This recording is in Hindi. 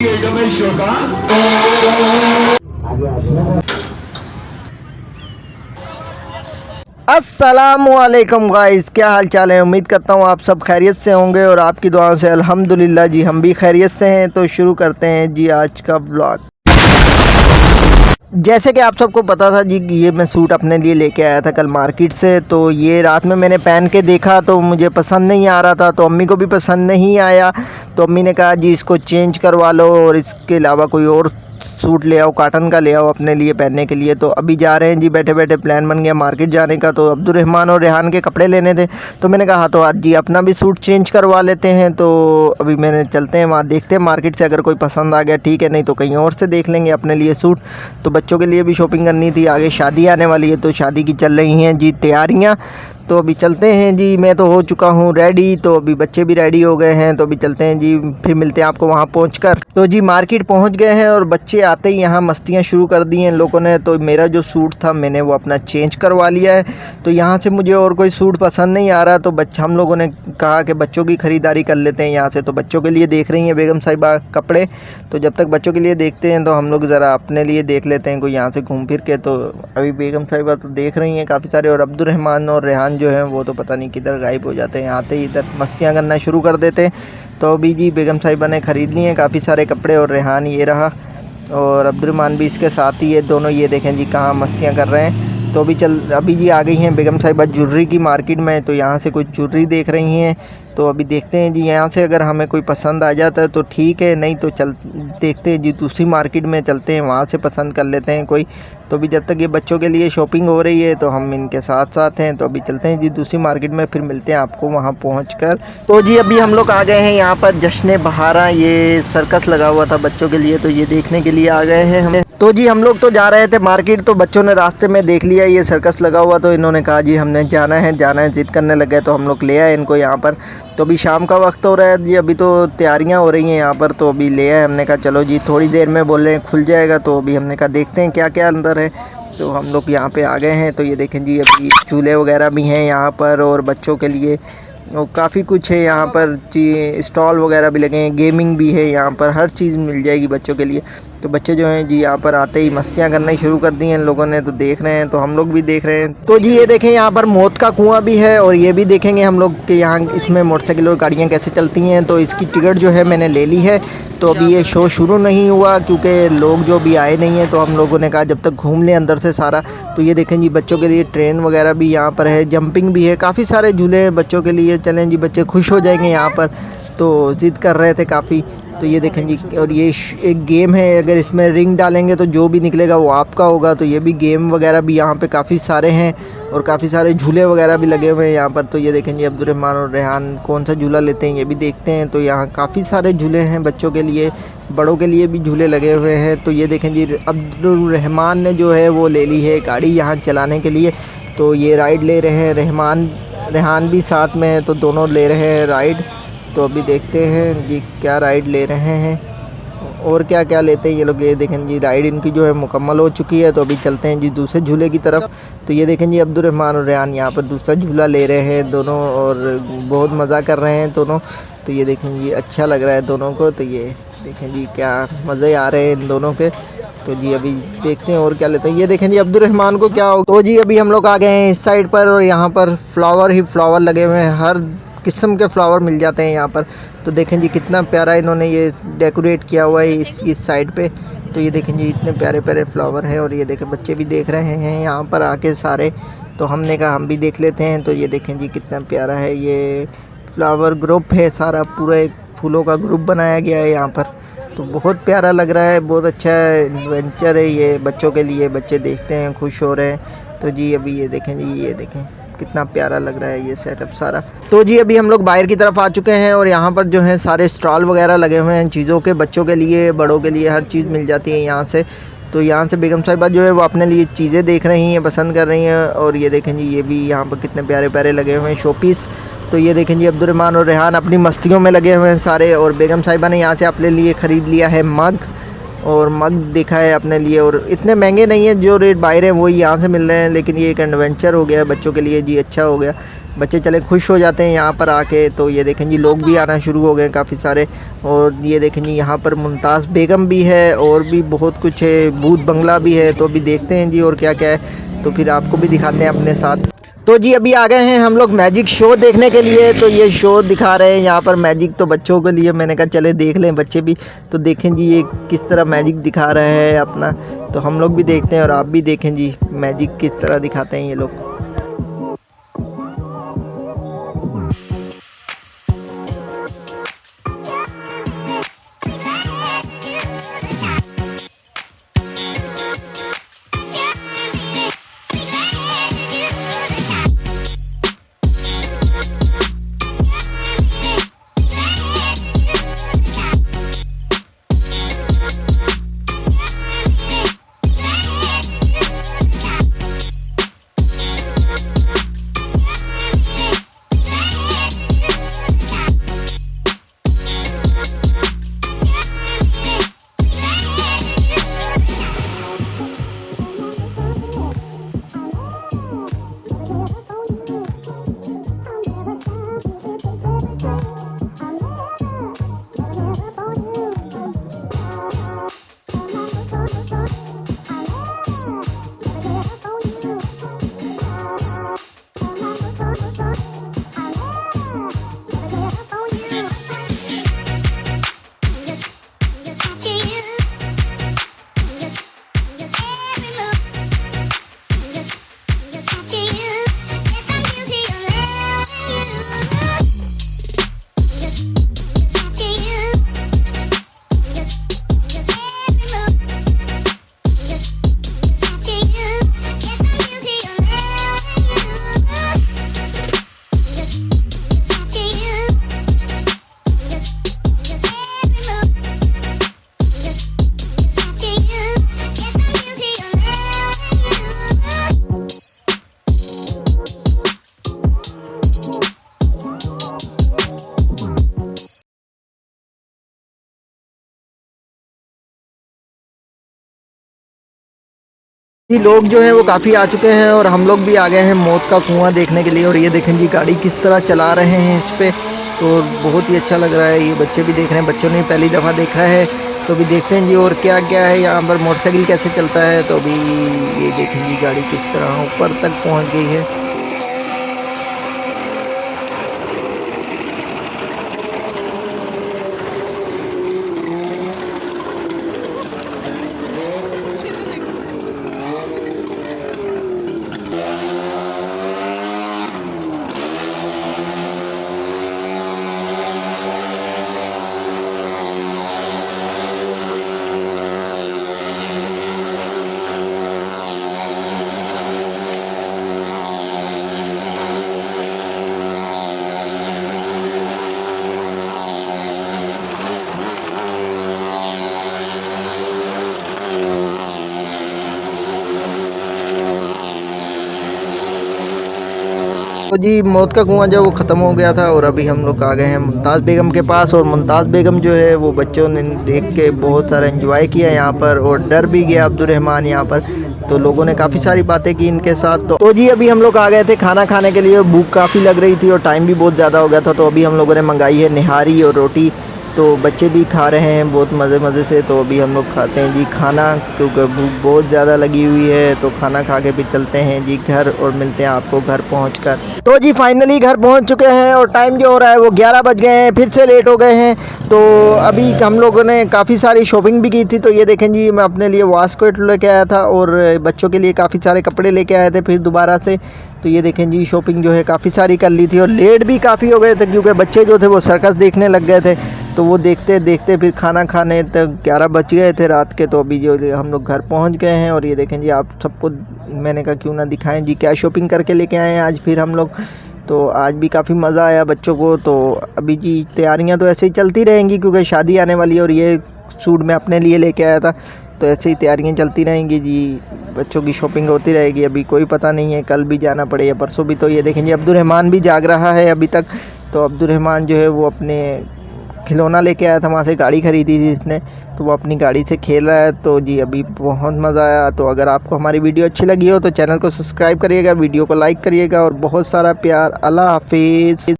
अस्सलामुअलैकुम गाइस, क्या हाल चाल है। उम्मीद करता हूँ आप सब खैरियत से होंगे और आपकी दुआओं से अल्हम्दुलिल्लाह जी हम भी खैरियत से हैं। तो शुरू करते हैं जी आज का व्लॉग। जैसे कि आप सबको पता था जी, ये मैं सूट अपने लिए लेके आया था कल मार्केट से। तो ये रात में मैंने पहन के देखा तो मुझे पसंद नहीं आ रहा था, तो अम्मी को भी पसंद नहीं आया। तो अम्मी ने कहा जी इसको चेंज करवा लो और इसके अलावा कोई और सूट ले आओ, कॉटन का ले आओ अपने लिए पहनने के लिए। तो अभी जा रहे हैं जी, बैठे बैठे प्लान बन गया मार्केट जाने का। तो अब्दुर्रहमान और रेहान के कपड़े लेने थे, तो मैंने कहा तो आज जी अपना भी सूट चेंज करवा लेते हैं। तो अभी मैंने चलते हैं वहाँ, देखते हैं मार्केट से, अगर कोई पसंद आ गया ठीक है, नहीं तो कहीं और से देख लेंगे अपने लिए सूट। तो बच्चों के लिए भी शॉपिंग करनी थी, आगे शादी आने वाली है तो शादी की चल रही हैं जी तैयारियाँ। तो अभी चलते हैं जी, मैं तो हो चुका हूँ रेडी, तो अभी बच्चे भी रेडी हो गए हैं। तो अभी चलते हैं जी, फिर मिलते हैं आपको वहाँ पहुँचकर। तो जी मार्केट पहुँच गए हैं और बच्चे आते ही यहाँ मस्तियाँ शुरू कर दी हैं इन लोगों ने। तो मेरा जो सूट था मैंने वो अपना चेंज करवा लिया है। तो यहाँ से मुझे और कोई सूट पसंद नहीं आ रहा, तो हम लोगों ने कहा कि बच्चों की ख़रीदारी कर लेते हैं यहाँ से। तो बच्चों के लिए देख रही हैं बेगम साहिबा कपड़े। तो जब तक बच्चों के लिए देखते हैं तो हम लोग ज़रा अपने लिए देख लेते हैं कोई यहाँ से घूम फिर के। तो अभी बेगम साहिबा तो देख रही हैं काफ़ी सारे, और अब्दुर्रहमान और रेहान जो हैं वो तो पता नहीं किधर गायब हो जाते हैं, आते ही इधर मस्तियाँ करना शुरू कर देते हैं। तो अभी जी बेगम साहिबा ने ख़रीद लिए हैं काफ़ी सारे कपड़े, और रेहान ये रहा और अब्दुर्रहमान भी इसके साथ ही है, दोनों ये देखें जी कहाँ मस्तियाँ कर रहे हैं। तो अभी जी आ गई हैं बेगम साहिबा ज्वेलरी की मार्केट में। तो यहाँ से कुछ ज्वेलरी देख रही हैं। तो अभी देखते हैं जी, यहाँ से अगर हमें कोई पसंद आ जाता है तो ठीक है, नहीं तो देखते हैं जी दूसरी मार्केट में चलते हैं, वहाँ से पसंद कर लेते हैं कोई। तो अभी जब तक ये बच्चों के लिए शॉपिंग हो रही है तो हम इनके साथ साथ हैं। तो अभी चलते हैं जी दूसरी मार्केट में, फिर मिलते हैं आपको वहाँ पहुँचकर। तो जी अभी हम लोग आ गए हैं यहाँ पर जश्न बहारा, ये सर्कस लगा हुआ था बच्चों के लिए, तो ये देखने के लिए आ गए हैं हमें। तो जी हम लोग तो जा रहे थे मार्केट, तो बच्चों ने रास्ते में देख लिया ये सर्कस लगा हुआ, तो इन्होंने कहा जी हमने जाना है ज़िद करने लग गए। तो हम लोग ले आए इनको यहाँ पर। तो अभी शाम का वक्त हो रहा है जी, अभी तो तैयारियां हो रही हैं यहाँ पर। तो अभी ले आए, हमने कहा चलो जी थोड़ी देर में बोल रहे हैं खुल जाएगा। तो अभी हमने कहा देखते हैं क्या क्या अंदर है। तो हम लोग यहाँ पे आ गए हैं। तो ये देखें जी अभी झूले वगैरह भी हैं यहाँ पर, और बच्चों के लिए और काफ़ी कुछ है यहाँ पर जी, स्टॉल वगैरह भी लगे हैं, गेमिंग भी है यहाँ पर, हर चीज़ मिल जाएगी बच्चों के लिए। तो बच्चे जो हैं जी यहाँ पर आते ही मस्तियाँ करना शुरू कर दी हैं इन लोगों ने, तो देख रहे हैं, तो हम लोग भी देख रहे हैं। तो जी ये देखें यहाँ पर मौत का कुआं भी है, और ये भी देखेंगे हम लोग कि यहाँ इसमें मोटरसाइकिल और गाड़ियाँ कैसे चलती हैं। तो इसकी टिकट जो है मैंने ले ली है। तो अभी ये शो शुरू नहीं हुआ क्योंकि लोग जो अभी आए नहीं हैं, तो हम लोगों ने कहा जब तक घूम लें अंदर से सारा। तो ये देखें जी बच्चों के लिए ट्रेन वगैरह भी यहाँ पर है, जंपिंग भी है, काफ़ी सारे झूले हैं बच्चों के लिए। चलें जी बच्चे खुश हो जाएंगे यहाँ पर, तो ज़िद कर रहे थे काफ़ी। तो ये देखें जी, और ये एक गेम है, अगर इसमें रिंग डालेंगे तो जो भी निकलेगा वो आपका होगा। तो ये भी गेम वगैरह भी यहाँ पे काफ़ी सारे हैं, और काफ़ी सारे झूले वगैरह भी लगे हुए हैं यहाँ पर। तो ये देखें जी अब्दुर्रहमान और रेहान कौन सा झूला लेते हैं ये भी देखते हैं। तो यहाँ काफ़ी सारे झूले हैं बच्चों के लिए, बड़ों के लिए भी झूले लगे हुए हैं। तो ये देखें जी अब्दुर्रहमान ने जो है वो ले ली है गाड़ी यहाँ चलाने के लिए। तो ये राइड ले रहे हैं, रेहान भी साथ में है, तो दोनों ले रहे हैं राइड। तो अभी देखते हैं जी क्या राइड ले रहे हैं और क्या क्या लेते हैं ये लोग। ये देखें जी राइड इनकी जो है मुकम्मल हो चुकी है। तो अभी चलते हैं जी दूसरे झूले की तरफ। तो ये देखें जी अब्दुर्रहमान और रेहान यहाँ पर दूसरा झूला ले रहे हैं दोनों, और बहुत मज़ा कर रहे हैं दोनों। तो ये देखें जी अच्छा लग रहा है दोनों को। तो ये देखें जी क्या मज़े आ रहे हैं इन दोनों के। तो जी अभी देखते हैं और क्या लेते हैं। ये देखें जी अब्दुर्रहमान को क्या हो। तो जी अभी हम लोग आ गए हैं इस साइड पर, और यहाँ पर फ्लावर ही फ्लावर लगे हुए हैं, हर किस्म के फ्लावर मिल जाते हैं यहाँ पर। तो देखें जी कितना प्यारा इन्होंने ये डेकोरेट किया हुआ है इस साइड पे। तो ये देखें जी इतने प्यारे प्यारे फ्लावर हैं, और ये देखें बच्चे भी देख रहे हैं यहाँ पर आके सारे। तो हमने कहा हम भी देख लेते हैं। तो ये देखें जी कितना प्यारा है, ये फ्लावर ग्रुप है सारा, पूरा एक फूलों का ग्रुप बनाया गया है यहाँ पर। तो बहुत प्यारा लग रहा है, बहुत अच्छा एडवेंचर है ये बच्चों के लिए, बच्चे देखते हैं खुश हो रहे हैं। तो जी अभी ये देखें जी, ये देखें कितना प्यारा लग रहा है ये सेटअप सारा। तो जी अभी हम लोग बाहर की तरफ आ चुके हैं, और यहाँ पर जो है सारे स्टॉल वगैरह लगे हुए हैं चीज़ों के, बच्चों के लिए बड़ों के लिए हर चीज़ मिल जाती है यहाँ से। तो यहाँ से बेगम साहिबा जो है वो अपने लिए चीज़ें देख रही हैं, पसंद कर रही हैं। और ये देखें जी ये भी यहाँ पर कितने प्यारे प्यारे लगे हुए हैं शोपीस। तो ये देखें जी अब्दुर्रहमान और रेहान अपनी मस्तियों में लगे हुए हैं सारे, और बेगम साहिबा ने यहाँ से अपने लिए ख़रीद लिया है मग, और मग देखा है अपने लिए, और इतने महंगे नहीं हैं, जो रेट बाहर हैं वही यहाँ से मिल रहे हैं। लेकिन ये एक एडवेंचर हो गया बच्चों के लिए जी, अच्छा हो गया, बच्चे चले खुश हो जाते हैं यहाँ पर आके। तो ये देखें जी लोग भी आना शुरू हो गए काफ़ी सारे। और ये देखें जी यहाँ पर मुमताज़ बेगम भी है और भी बहुत कुछ है, भूत बंगला भी है। तो अभी देखते हैं जी और क्या क्या है, तो फिर आपको भी दिखाते हैं अपने साथ। तो जी अभी आ गए हैं हम लोग मैजिक शो देखने के लिए। तो ये शो दिखा रहे हैं यहाँ पर मैजिक, तो बच्चों के लिए मैंने कहा चले देख लें, बच्चे भी तो देखें जी ये किस तरह मैजिक दिखा रहे हैं अपना। तो हम लोग भी देखते हैं और आप भी देखें जी मैजिक किस तरह दिखाते हैं ये लोग। जी लोग जो हैं वो काफ़ी आ चुके हैं और हम लोग भी आ गए हैं मौत का कुआं देखने के लिए। और ये देखें जी गाड़ी किस तरह चला रहे हैं इस पे, तो बहुत ही अच्छा लग रहा है। ये बच्चे भी देख रहे हैं, बच्चों ने पहली दफ़ा देखा है। तो अभी देखते हैं जी और क्या क्या है यहाँ पर, मोटरसाइकिल कैसे चलता है। तो अभी ये देखें जी गाड़ी किस तरह ऊपर तक पहुँच गई है। तो जी मौत का कुआं जो वो ख़त्म हो गया था और अभी हम लोग आ गए हैं मुमताज़ बेगम के पास। और मुमताज़ बेगम जो है वो बच्चों ने देख के बहुत सारा एंजॉय किया यहाँ पर, और डर भी गया अब्दुर्रहमान यहाँ पर। तो लोगों ने काफ़ी सारी बातें की इनके साथ। तो जी अभी हम लोग आ गए थे खाना खाने के लिए, भूख काफ़ी लग रही थी और टाइम भी बहुत ज़्यादा हो गया था। तो अभी हम लोगों ने मंगाई है निहारी और रोटी। तो बच्चे भी खा रहे हैं बहुत मज़े से। तो अभी हम लोग खाते हैं जी खाना, क्योंकि भूख बहुत ज़्यादा लगी हुई है। तो खाना खा के फिर चलते हैं जी घर और मिलते हैं आपको घर पहुंचकर। तो जी फाइनली घर पहुंच चुके हैं और टाइम जो हो रहा है वो 11 बज गए हैं, फिर से लेट हो गए हैं। तो अभी हम लोगों ने काफ़ी सारी शॉपिंग भी की थी। तो ये देखें जी मैं अपने लिए वास्कोट लेके आया था और बच्चों के लिए काफ़ी सारे कपड़े लेके आए थे फिर दोबारा से। तो ये देखें जी शॉपिंग जो है काफ़ी सारी कर ली थी और लेट भी काफ़ी हो गए थे, क्योंकि बच्चे जो थे वो सर्कस देखने लग गए थे। तो वो देखते देखते फिर खाना खाने तक 11 बज गए थे रात के। तो अभी जो हम लोग घर पहुंच गए हैं और ये देखें जी आप सबको मैंने कहा क्यों ना दिखाएं जी क्या शॉपिंग करके लेके आए हैं आज फिर हम लोग। तो आज भी काफ़ी मज़ा आया बच्चों को। तो अभी जी तैयारियां तो ऐसे ही चलती रहेंगी, क्योंकि शादी आने वाली है और ये सूट मैं अपने लिए लेके आया था। तो ऐसे ही तैयारियां चलती रहेंगी जी, बच्चों की शॉपिंग होती रहेगी। अभी कोई पता नहीं है कल भी जाना पड़े या परसों भी। तो ये देखें जी अब्दुर्रहमान भी जाग रहा है अभी तक। तो अब्दुर्रहमान जो है वो अपने खिलौना लेके आया था, वहाँ से गाड़ी ख़रीदी थी इसने, तो वो अपनी गाड़ी से खेल रहा है। तो जी अभी बहुत मज़ा आया। तो अगर आपको हमारी वीडियो अच्छी लगी हो तो चैनल को सब्सक्राइब करिएगा, वीडियो को लाइक करिएगा और बहुत सारा प्यार। अल्लाह हाफिज़।